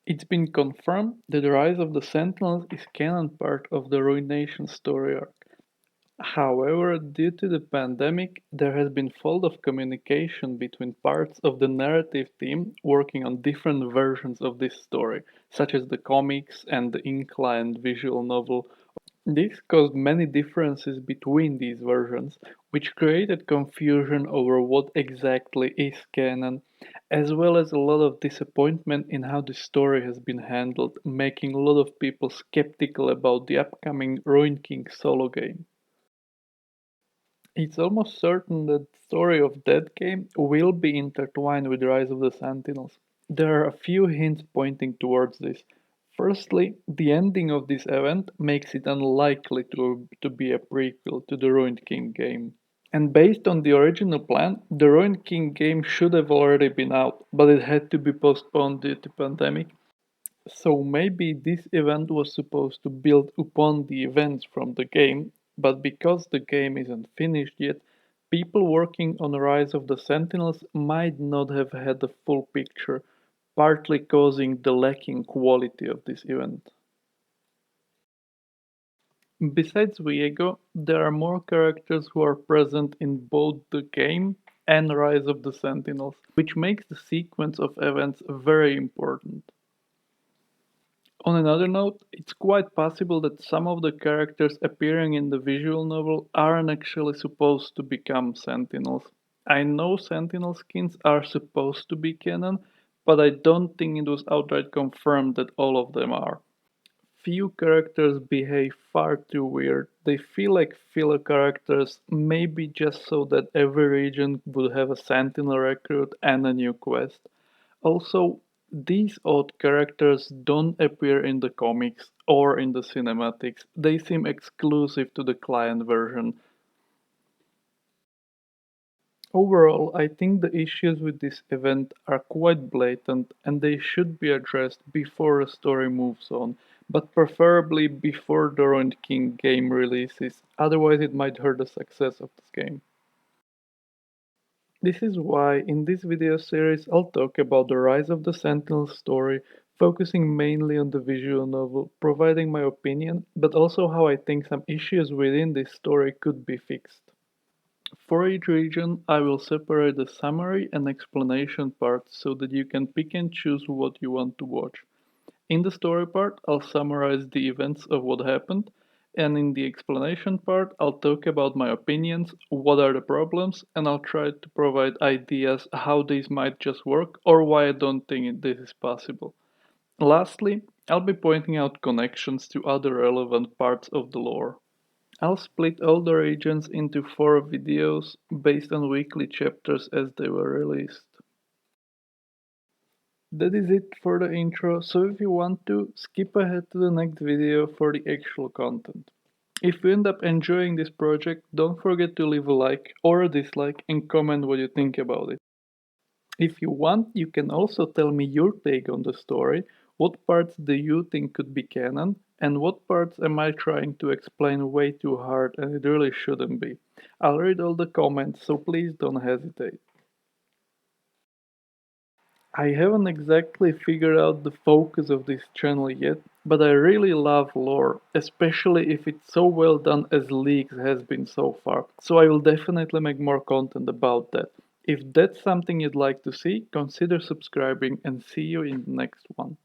It's been confirmed that the rise of the Sentinels is canon part of the Ruination story arc. However, due to the pandemic, there has been fault of communication between parts of the narrative team working on different versions of this story, such as the comics and the inclined visual novel. This caused many differences between these versions, which created confusion over what exactly is canon, as well as a lot of disappointment in how the story has been handled, making a lot of people skeptical about the upcoming Ruined King solo game. It's almost certain that the story of that game will be intertwined with Rise of the Sentinels. There are a few hints pointing towards this. Firstly, the ending of this event makes it unlikely to be a prequel to the Ruined King game. And based on the original plan, the Ruined King game should have already been out, but it had to be postponed due to pandemic. So maybe this event was supposed to build upon the events from the game, but because the game isn't finished yet, people working on Rise of the Sentinels might not have had the full picture, partly causing the lacking quality of this event. Besides Viego, there are more characters who are present in both the game and Rise of the Sentinels, which makes the sequence of events very important. On another note, it's quite possible that some of the characters appearing in the visual novel aren't actually supposed to become Sentinels. I know Sentinel skins are supposed to be canon, but I don't think it was outright confirmed that all of them are. Few characters behave far too weird. They feel like filler characters, maybe just so that every region would have a Sentinel recruit and a new quest. Also, these odd characters don't appear in the comics or in the cinematics, they seem exclusive to the client version. Overall, I think the issues with this event are quite blatant and they should be addressed before the story moves on, but preferably before the Ruined King game releases, otherwise it might hurt the success of this game. This is why in this video series I'll talk about the rise of the Sentinel story, focusing mainly on the visual novel, providing my opinion, but also how I think some issues within this story could be fixed. For each region, I will separate the summary and explanation parts so that you can pick and choose what you want to watch. In the story part, I'll summarize the events of what happened, and in the explanation part, I'll talk about my opinions, what are the problems, and I'll try to provide ideas how these might just work or why I don't think this is possible. Lastly, I'll be pointing out connections to other relevant parts of the lore. I'll split all the regions into 4 videos based on weekly chapters as they were released. That is it for the intro, so if you want to, skip ahead to the next video for the actual content. If you end up enjoying this project, don't forget to leave a like or a dislike and comment what you think about it. If you want, you can also tell me your take on the story, what parts do you think could be canon, and what parts am I trying to explain way too hard and it really shouldn't be. I'll read all the comments, so please don't hesitate. I haven't exactly figured out the focus of this channel yet, but I really love lore, especially if it's so well done as Leagues has been so far, so I will definitely make more content about that. If that's something you'd like to see, consider subscribing and see you in the next one.